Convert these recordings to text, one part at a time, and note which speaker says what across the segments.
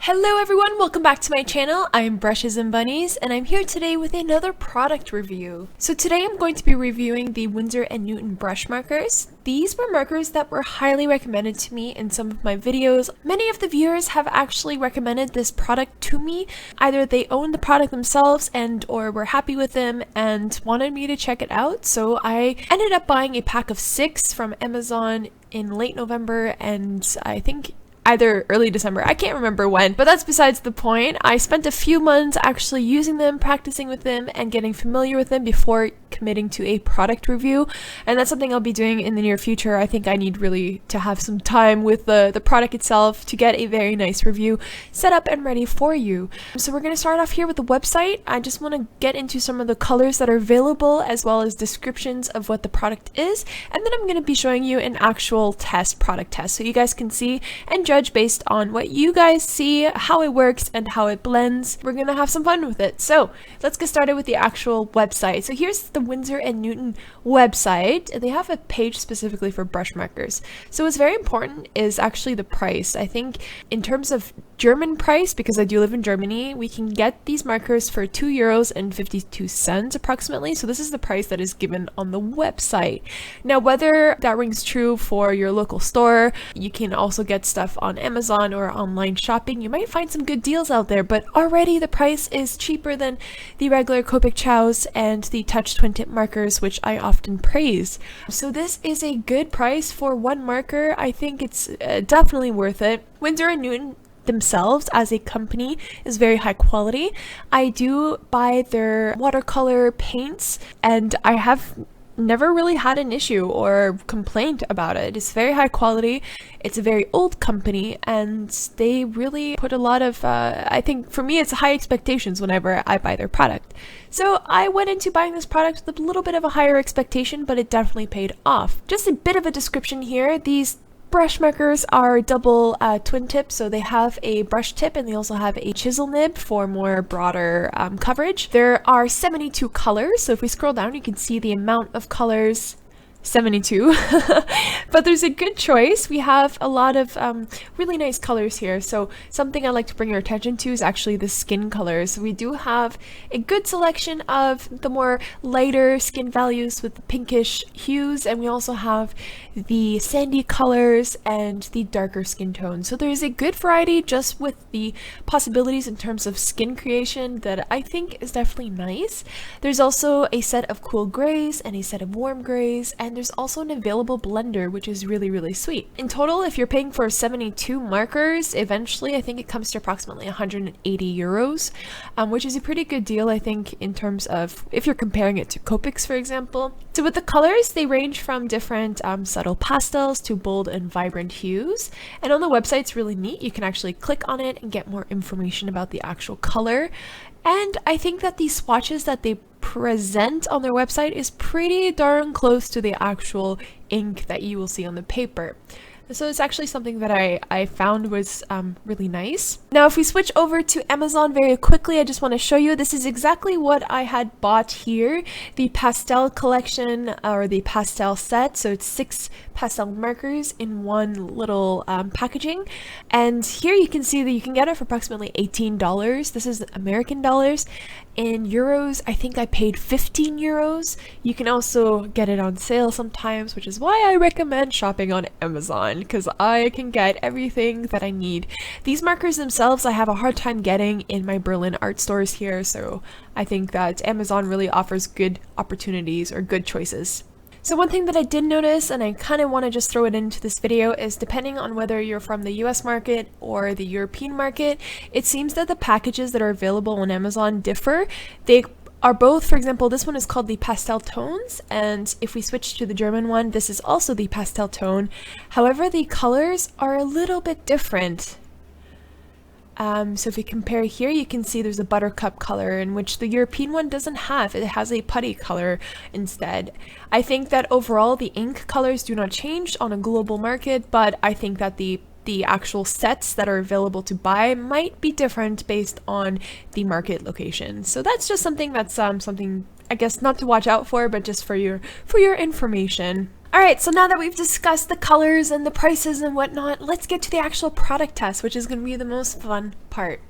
Speaker 1: Hello everyone, welcome back to my channel. I'm Brushes and Bunnies and I'm here today with another product review. So today I'm going to be reviewing the Winsor & Newton brush markers. These were markers that were highly recommended to me in some of my videos. Many of the viewers have actually recommended this product to me. Either they own the product themselves or were happy with them and wanted me to check it out. So I ended up buying a pack of 6 from Amazon in late November and I think either early December, I can't remember when, but that's besides the point. I spent a few months actually using them, practicing with them, and getting familiar with them before committing to a product review, and that's something I'll be doing in the near future. I think I need really to have some time with the product itself to get a very nice review set up and ready for you. So we're going to start off here with the website. I just want to get into some of the colors that are available as well as descriptions of what the product is, and then I'm going to be showing you an actual product test, so you guys can see and judge based on what you guys see, how it works, and how it blends. We're gonna have some fun with it. So let's get started with the actual website. So here's the Winsor & Newton website. They have a page specifically for brush markers. So what's very important is actually the price. I think in terms of German price, because I do live in Germany, we can get these markers for €2.52 approximately. So this is the price that is given on the website. Now, whether that rings true for your local store, you can also get stuff on Amazon or online shopping. You might find some good deals out there, but already the price is cheaper than the regular Copic Chows and the Touch Twin Tip markers, which I often praise. So this is a good price for one marker. I think it's definitely worth it. Winsor & Newton themselves as a company is very high quality. I do buy their watercolor paints and I have never really had an issue or complaint about it. It's very high quality. It's a very old company and they really put a lot of, I think for me, it's high expectations whenever I buy their product. So I went into buying this product with a little bit of a higher expectation, but it definitely paid off. Just a bit of a description here. These brush markers are double twin tips, so they have a brush tip and they also have a chisel nib for more broader coverage. There are 72 colors, so if we scroll down you can see the amount of colors. 72 but there's a good choice. We have a lot of really nice colors here, so something I like to bring your attention to is actually the skin colors. We do have a good selection of the more lighter skin values with the pinkish hues, and we also have the sandy colors and the darker skin tones. So there's a good variety just with the possibilities in terms of skin creation that I think is definitely nice. There's also a set of cool grays and a set of warm grays, and there's also an available blender, which is really sweet. In total, if you're paying for 72 markers, eventually I think it comes to approximately €180, which is a pretty good deal, I think, in terms of if you're comparing it to Copics, for example. So with the colors, they range from different subtle pastels to bold and vibrant hues, and on the website it's really neat. You can actually click on it and get more information about the actual color, and I think that these swatches that they present on their website is pretty darn close to the actual ink that you will see on the paper. So it's actually something that I found was really nice. Now if we switch over to Amazon very quickly, I just want to show you, this is exactly what I had bought here. The Pastel collection, or the Pastel set, so it's 6 pastel markers in one little packaging. And here you can see that you can get it for approximately $18. This is American dollars. In euros, I think I paid €15. You can also get it on sale sometimes, which is why I recommend shopping on Amazon, because I can get everything that I need. These markers themselves I have a hard time getting in my Berlin art stores here, so I think that Amazon really offers good opportunities or good choices. So one thing that I did notice, and I kind of want to just throw it into this video, is depending on whether you're from the US market or the European market, it seems that the packages that are available on Amazon differ. They are both, for example, this one is called the Pastel Tones, and if we switch to the German one, this is also the Pastel Tone. However, the colors are a little bit different. So if we compare here, you can see there's a buttercup color in which the European one doesn't have. It has a putty color instead. I think that overall the ink colors do not change on a global market, but I think that the actual sets that are available to buy might be different based on the market location. So that's just something that's something I guess not to watch out for, but just for your information. Alright, so now that we've discussed the colors and the prices and whatnot, let's get to the actual product test, which is going to be the most fun part.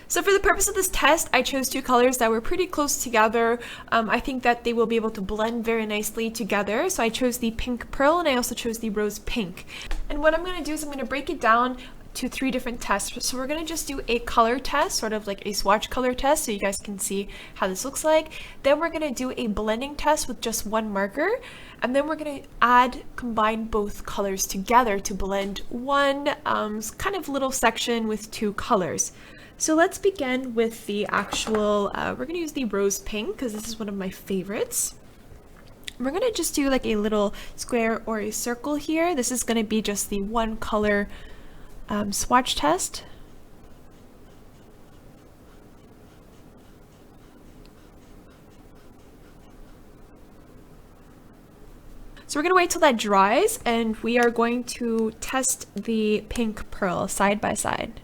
Speaker 1: So for the purpose of this test, I chose two colors that were pretty close together. I think that they will be able to blend very nicely together. So I chose the pink pearl and I also chose the rose pink. And what I'm going to do is I'm going to break it down to 3 different tests. So we're going to just do a color test, sort of like a swatch color test, so you guys can see how this looks like. Then we're going to do a blending test with just one marker. And then we're going to combine both colors together to blend one kind of little section with 2 colors. So let's begin with the actual, we're going to use the rose pink because this is one of my favorites. We're going to just do like a little square or a circle here. This is going to be just the one color swatch test. So we're going to wait till that dries and we are going to test the pink pearl side by side.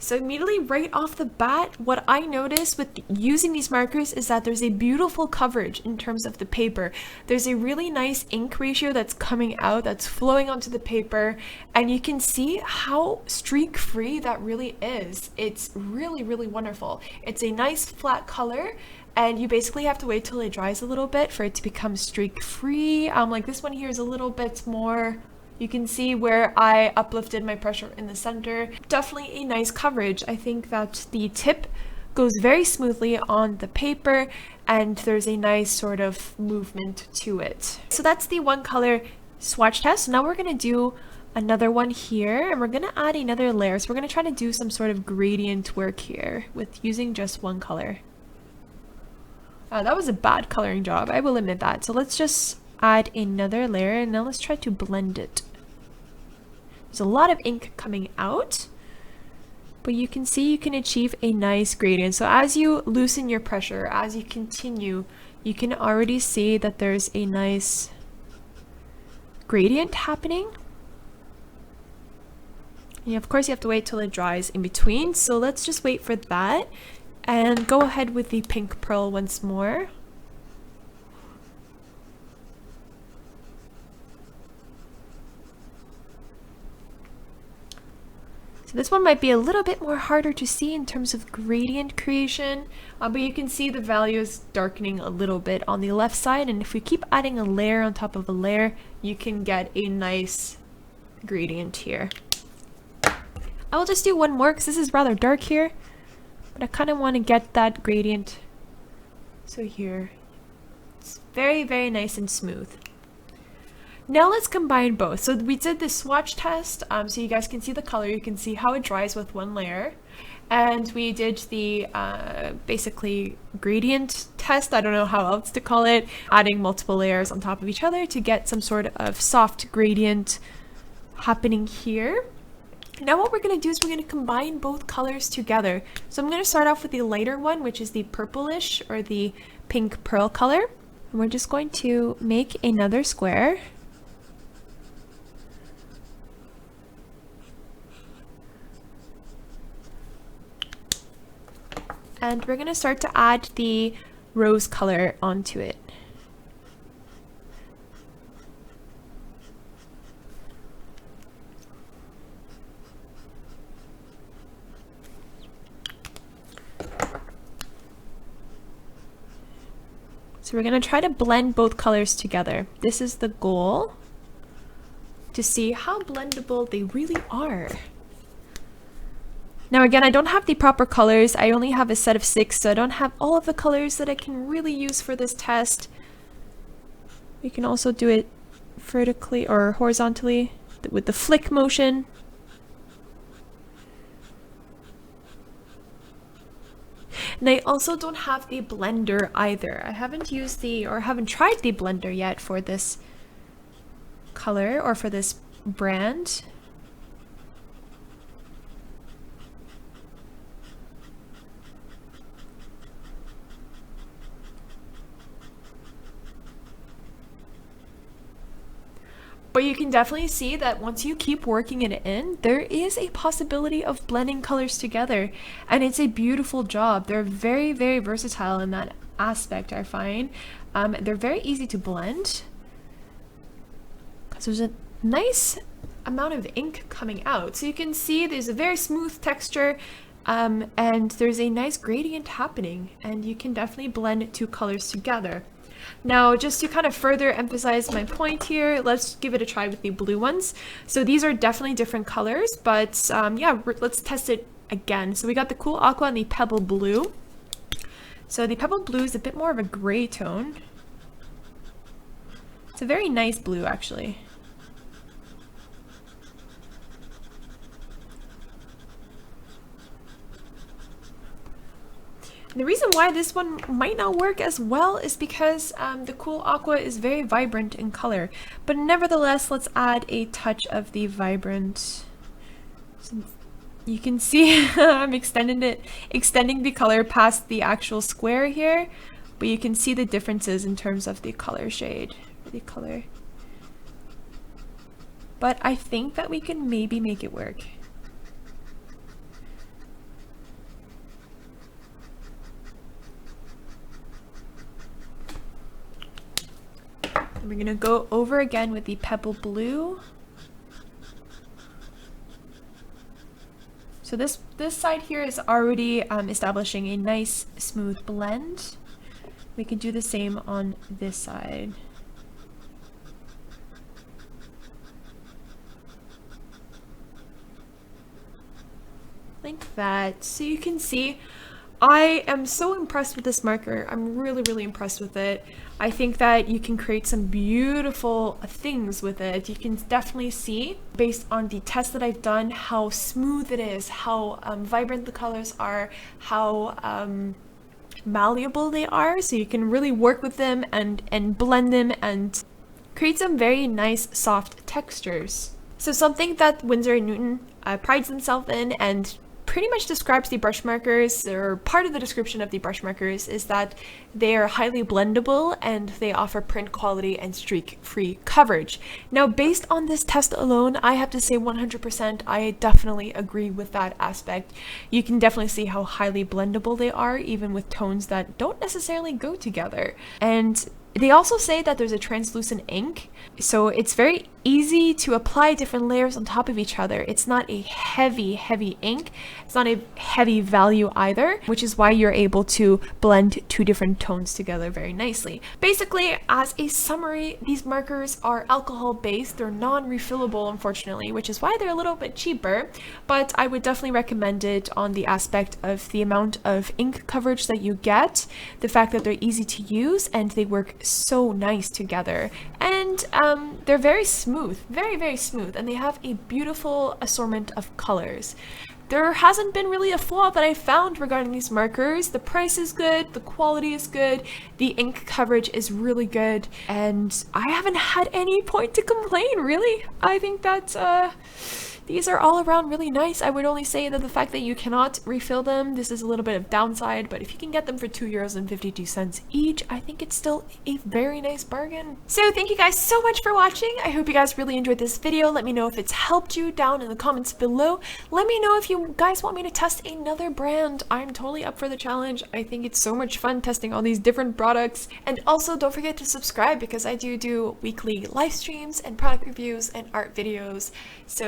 Speaker 1: So immediately right off the bat, what I noticed with using these markers is that there's a beautiful coverage in terms of the paper. There's a really nice ink ratio that's coming out, that's flowing onto the paper, and you can see how streak-free that really is. It's really, really wonderful. It's a nice flat color, and you basically have to wait till it dries a little bit for it to become streak-free. Like this one here is a little bit more. You can see where I uplifted my pressure in the center. Definitely a nice coverage. I think that the tip goes very smoothly on the paper and there's a nice sort of movement to it. So that's the one color swatch test. Now we're gonna do another one here and we're gonna add another layer. So we're gonna try to do some sort of gradient work here with using just one color. That was a bad coloring job, I will admit that. So let's just add another layer and now let's try to blend it. There's a lot of ink coming out, but you can see you can achieve a nice gradient. So as you loosen your pressure, as you continue, you can already see that there's a nice gradient happening. And of course you have to wait till it dries in between. So let's just wait for that and go ahead with the pink pearl once more. So this one might be a little bit more harder to see in terms of gradient creation, but you can see the value is darkening a little bit on the left side, and if we keep adding a layer on top of a layer, you can get a nice gradient here. I will just do one more because this is rather dark here, but I kind of want to get that gradient. So here, it's very, very nice and smooth. Now let's combine both. So we did the swatch test, so you guys can see the color, you can see how it dries with one layer. And we did the basically gradient test, I don't know how else to call it, adding multiple layers on top of each other to get some sort of soft gradient happening here. Now what we're going to do is we're going to combine both colors together. So I'm going to start off with the lighter one, which is the purplish or the pink pearl color. And we're just going to make another square. And we're going to start to add the rose color onto it. So we're going to try to blend both colors together. This is the goal, to see how blendable they really are. Now again, I don't have the proper colors. I only have a set of 6, so I don't have all of the colors that I can really use for this test. We can also do it vertically or horizontally with the flick motion. And I also don't have a blender either. I haven't used haven't tried the blender yet for this color or for this brand. But But you can definitely see that once you keep working it in, there is a possibility of blending colors together, and it's a beautiful job. They're very, very versatile in that aspect, I find. They're very easy to blend because there's a nice amount of ink coming out. So you can see there's a very smooth texture, and there's a nice gradient happening, and you can definitely blend two colors together. Now, just to kind of further emphasize my point here, let's give it a try with the blue ones. So these are definitely different colors, but yeah, let's test it again. So we got the Cool Aqua and the Pebble Blue. So the Pebble Blue is a bit more of a gray tone. It's a very nice blue, actually. The reason why this one might not work as well is because the Cool Aqua is very vibrant in color, but nevertheless, let's add a touch of the vibrant. So you can see I'm extending the color past the actual square here, but you can see the differences in terms of the color shade, the color. But I think that we can maybe make it work. We're gonna go over again with the Pebble Blue. So this side here is already establishing a nice smooth blend. We can do the same on this side. Like that. So you can see I am so impressed with this marker. I'm really, really impressed with it. I think that you can create some beautiful things with it. You can definitely see, based on the test that I've done, how smooth it is, how vibrant the colors are, how malleable they are. So you can really work with them and blend them and create some very nice soft textures. So something that Winsor & Newton prides themselves in and pretty much describes the brush markers, or part of the description of the brush markers, is that they are highly blendable and they offer print quality and streak-free coverage. Now, based on this test alone, I have to say 100% I definitely agree with that aspect. You can definitely see how highly blendable they are, even with tones that don't necessarily go together. And they also say that there's a translucent ink, so it's very easy to apply different layers on top of each other. It's not a heavy ink. It's not a heavy value either, which is why you're able to blend two different tones together very nicely. Basically, as a summary, these markers are alcohol based. They're non-refillable, unfortunately, which is why they're a little bit cheaper, but I would definitely recommend it on the aspect of the amount of ink coverage that you get, the fact that they're easy to use, and they work so nice together. And they're very smooth, very smooth, and they have a beautiful assortment of colors. There hasn't been really a flaw that I found regarding these markers. The price is good, the quality is good, the ink coverage is really good, and I haven't had any point to complain, really. I think that these are all around really nice. I would only say that the fact that you cannot refill them, this is a little bit of downside, but if you can get them for €2.52 each, I think it's still a very nice bargain. So thank you guys so much for watching. I hope you guys really enjoyed this video. Let me know if it's helped you down in the comments below. Let me know if you guys want me to test another brand. I'm totally up for the challenge. I think it's so much fun testing all these different products. And also don't forget to subscribe, because I do weekly live streams and product reviews and art videos. So